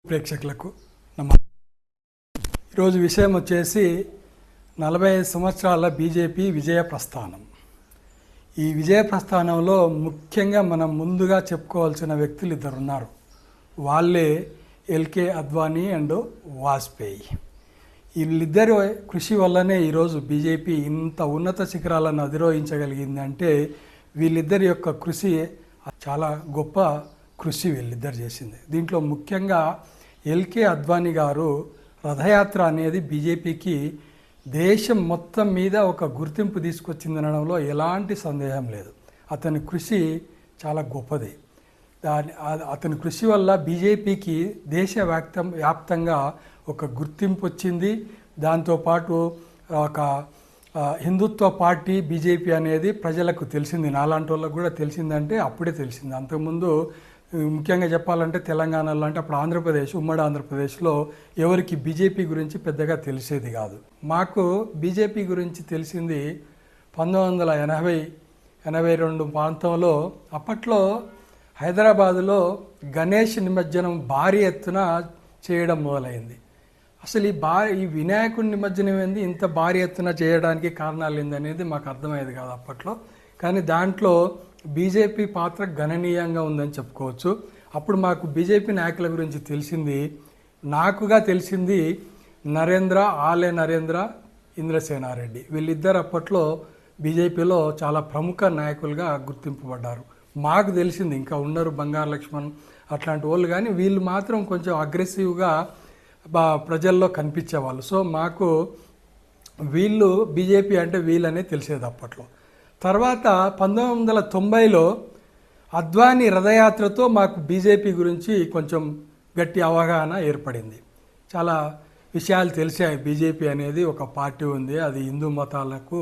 ప్రేక్షకులకు నమస్కారం. ఈరోజు విషయం వచ్చేసి 45 సంవత్సరాల బీజేపీ విజయ ప్రస్థానం. ఈ విజయ ప్రస్థానంలో ముఖ్యంగా మనం ముందుగా చెప్పుకోవాల్సిన వ్యక్తులు ఇద్దరు ఉన్నారు. వాళ్ళే ఎల్కే అద్వానీ అండ్ వాజ్పేయి. వీళ్ళిద్దరు కృషి వల్లనే ఈరోజు బీజేపీ ఇంత ఉన్నత శిఖరాలను అధిరోహించగలిగింది. అంటే వీళ్ళిద్దరి యొక్క కృషి చాలా గొప్ప కృషి వీళ్ళిద్దరు చేసింది. దీంట్లో ముఖ్యంగా ఎల్కే అద్వానీ గారు రథయాత్ర అనేది బీజేపీకి దేశం మొత్తం మీద ఒక గుర్తింపు తీసుకొచ్చిందనడంలో ఎలాంటి సందేహం లేదు. అతని కృషి చాలా గొప్పది. అతని కృషి వల్ల బీజేపీకి వ్యాప్తంగా ఒక గుర్తింపు వచ్చింది. దాంతోపాటు ఒక హిందుత్వ పార్టీ బీజేపీ అనేది ప్రజలకు తెలిసింది. నాలాంటి వాళ్ళకు కూడా తెలిసిందంటే అప్పుడే తెలిసింది. అంతకుముందు ముఖ్యంగా చెప్పాలంటే తెలంగాణలో అంటే అప్పుడు ఉమ్మడి ఆంధ్రప్రదేశ్లో ఎవరికి బీజేపీ గురించి పెద్దగా తెలిసేది కాదు. మాకు బీజేపీ గురించి తెలిసింది 1982 ప్రాంతంలో. అప్పట్లో హైదరాబాదులో గణేష్ నిమజ్జనం భారీ ఎత్తున చేయడం మొదలైంది. అసలు ఈ వినాయకుడి నిమజ్జనం ఏంది ఇంత భారీ ఎత్తున చేయడానికి కారణాలు ఏందనేది మాకు అర్థమయ్యేది కాదు అప్పట్లో. కానీ దాంట్లో బీజేపీ పాత్ర గణనీయంగా ఉందని చెప్పుకోవచ్చు. అప్పుడు మాకు బీజేపీ నాయకుల గురించి నాకుగా తెలిసింది ఆలే నరేంద్ర, ఇంద్రసేనారెడ్డి. వీళ్ళిద్దరు అప్పట్లో బీజేపీలో చాలా ప్రముఖ నాయకులుగా గుర్తింపబడ్డారు. మాకు తెలిసింది ఇంకా ఉన్నారు బంగారు లక్ష్మణ్ అట్లాంటి వాళ్ళు, కానీ వీళ్ళు మాత్రం కొంచెం అగ్రెసివ్గా ప్రజల్లో కనిపించేవాళ్ళు. సో మాకు వీళ్ళు బీజేపీ అంటే వీళ్ళనే తెలిసేది అప్పట్లో. తర్వాత 1990లో అద్వానీ రథయాత్రతో మాకు బీజేపీ గురించి కొంచెం గట్టి అవగాహన ఏర్పడింది. చాలా విషయాలు తెలిసాయి. బీజేపీ అనేది ఒక పార్టీ ఉంది, అది హిందూ మతాలకు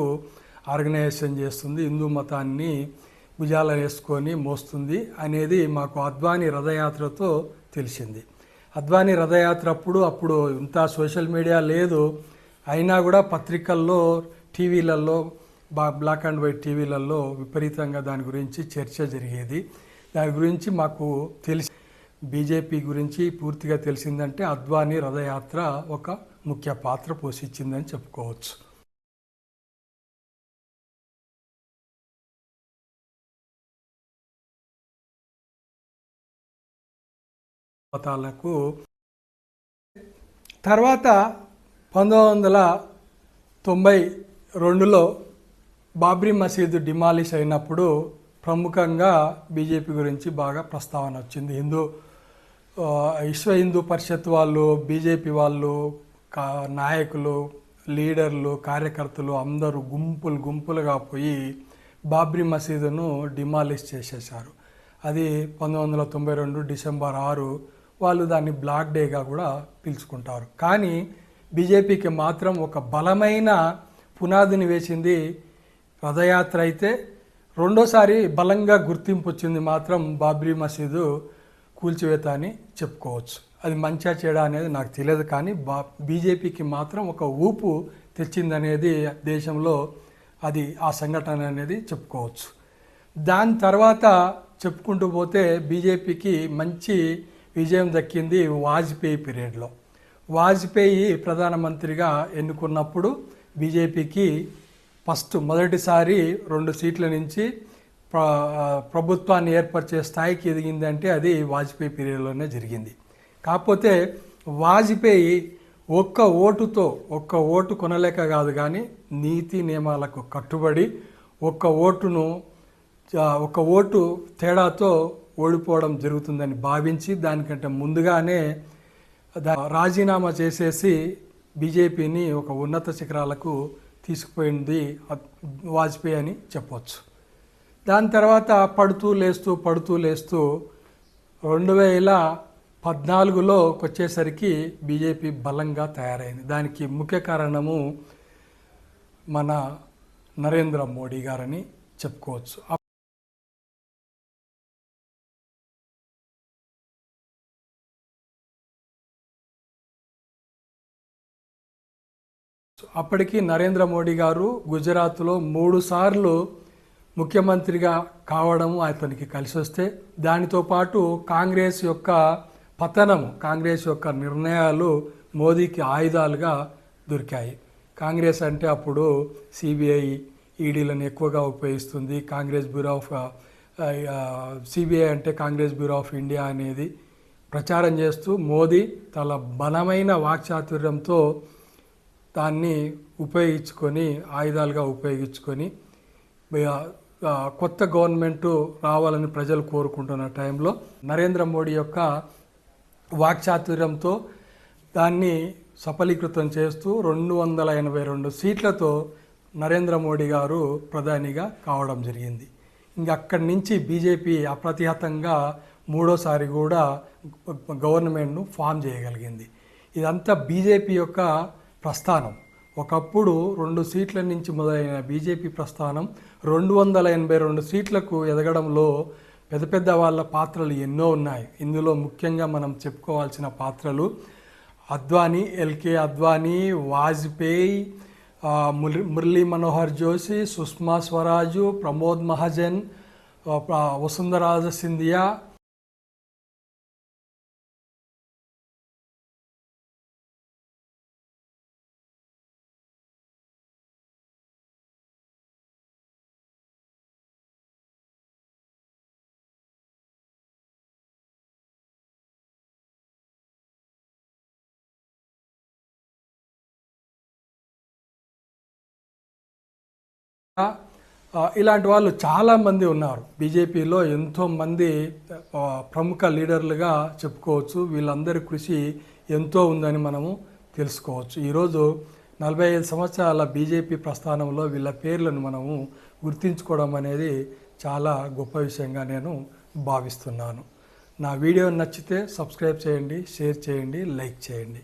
ఆర్గనైజేషన్ చేస్తుంది, హిందూ మతాన్ని భుజాల వేసుకొని మోస్తుంది అనేది మాకు అద్వానీ రథయాత్రతో తెలిసింది. అద్వానీ రథయాత్ర అప్పుడు ఇంత సోషల్ మీడియా లేదు, అయినా కూడా పత్రికల్లో, టీవీలలో, బ్లాక్ అండ్ వైట్ టీవీలలో విపరీతంగా దాని గురించి చర్చ జరిగేది. దాని గురించి మాకు బీజేపీ గురించి పూర్తిగా తెలిసిందంటే అద్వానీ రథయాత్ర ఒక ముఖ్య పాత్ర పోషించిందని చెప్పుకోవచ్చు. మతాలకు తర్వాత 1992లో బాబ్రీ మసీదు డిమాలిష్ అయినప్పుడు ప్రముఖంగా బీజేపీ గురించి బాగా ప్రస్తావన వచ్చింది. విశ్వ హిందూ పరిషత్ వాళ్ళు, బీజేపీ వాళ్ళు, నాయకులు, లీడర్లు, కార్యకర్తలు అందరూ గుంపులుగా పోయి బాబ్రీ మసీదును డిమాలిష్ చేసేశారు. అది 1992 డిసెంబర్ 6 వాళ్ళు దాన్ని బ్లాక్ డేగా కూడా పిలుచుకుంటారు. కానీ బీజేపీకి మాత్రం ఒక బలమైన పునాదిని వేసింది రథయాత్ర. అయితే రెండోసారి బలంగా గుర్తింపు వచ్చింది మాత్రం బాబ్రీ మసీదు కూల్చివేత అని చెప్పుకోవచ్చు. అది మంచిగా చేయడా అనేది నాకు తెలియదు, కానీ బీజేపీకి మాత్రం ఒక ఊపు తెచ్చిందనేది దేశంలో అది ఆ సంఘటన అనేది చెప్పుకోవచ్చు. దాని తర్వాత చెప్పుకుంటూ పోతే బీజేపీకి మంచి విజయం దక్కింది వాజ్పేయి పీరియడ్లో. వాజ్పేయి ప్రధానమంత్రిగా ఎన్నుకున్నప్పుడు బీజేపీకి మొదటిసారి 2 సీట్ల నుంచి ప్రభుత్వాన్ని ఏర్పరిచే స్థాయికి ఎదిగిందంటే అది వాజ్పేయి పీరియడ్లోనే జరిగింది. కాకపోతే వాజ్పేయి ఒక్క ఓటు కొనలేక కాదు, కానీ నీతి నియమాలకు కట్టుబడి ఒక్క ఓటు తేడాతో ఓడిపోవడం జరుగుతుందని భావించి దానికంటే ముందుగానే రాజీనామా చేసేసి బీజేపీని ఒక ఉన్నత శిఖరాలకు తీసుకుపోయింది వాజ్పేయి అని చెప్పవచ్చు. దాని తర్వాత పడుతూ లేస్తూ 2014లో వచ్చేసరికి బీజేపీ బలంగా తయారైంది. దానికి ముఖ్య కారణము మన నరేంద్ర మోడీ గారని చెప్పుకోవచ్చు. అప్పటికి నరేంద్ర మోడీ గారు గుజరాత్లో 3 సార్లు ముఖ్యమంత్రిగా కావడం అతనికి కలిసి వస్తే, దానితో పాటు కాంగ్రెస్ యొక్క పతనము, కాంగ్రెస్ యొక్క నిర్ణయాలు మోదీకి ఆయుధాలుగా దొరికాయి. కాంగ్రెస్ అంటే అప్పుడు సిబిఐ, ఈడీలను ఎక్కువగా ఉపయోగిస్తుంది. కాంగ్రెస్ బ్యూరో ఆఫ్ సిబిఐ అంటే కాంగ్రెస్ బ్యూరో ఆఫ్ ఇండియా అనేది ప్రచారం చేస్తూ మోదీ తన బలమైన వాక్చాతుర్యంతో దాన్ని ఉపయోగించుకొని, ఆయుధాలుగా ఉపయోగించుకొని కొత్త గవర్నమెంట్ రావాలని ప్రజలు కోరుకుంటున్న టైంలో నరేంద్ర మోడీ యొక్క వాక్చాతుర్యంతో దాన్ని సఫలీకృతం చేస్తూ 282 సీట్లతో నరేంద్ర మోడీ గారు ప్రధానిగా కావడం జరిగింది. ఇంక అక్కడి నుంచి బీజేపీ అప్రతిహతంగా మూడోసారి కూడా గవర్నమెంట్ను ఫామ్ చేయగలిగింది. ఇదంతా బీజేపీ యొక్క ప్రస్థానం. ఒకప్పుడు 2 సీట్ల నుంచి మొదలైన బీజేపీ ప్రస్థానం 282 సీట్లకు ఎదగడంలో పెద్ద పెద్ద వాళ్ళ పాత్రలు ఎన్నో ఉన్నాయి. ఇందులో ముఖ్యంగా మనం చెప్పుకోవాల్సిన పాత్రలు అద్వానీ, ఎల్కే అద్వానీ, వాజ్పేయి, మురళీ మనోహర్ జోషి, సుష్మా స్వరాజు, ప్రమోద్ మహాజన్, వసుంధరాజ సింధియా, ఇలాంటి వాళ్ళు చాలామంది ఉన్నారు. బీజేపీలో ఎంతోమంది ప్రముఖ లీడర్లుగా చెప్పుకోవచ్చు. వీళ్ళందరి కృషి ఎంతో ఉందని మనము తెలుసుకోవచ్చు. ఈరోజు 45 సంవత్సరాల బీజేపీ ప్రస్థానంలో వీళ్ళ పేర్లను మనము గుర్తించుకోవడం అనేది చాలా గొప్ప విషయంగా నేను భావిస్తున్నాను. నా వీడియో నచ్చితే సబ్స్క్రైబ్ చేయండి, షేర్ చేయండి, లైక్ చేయండి.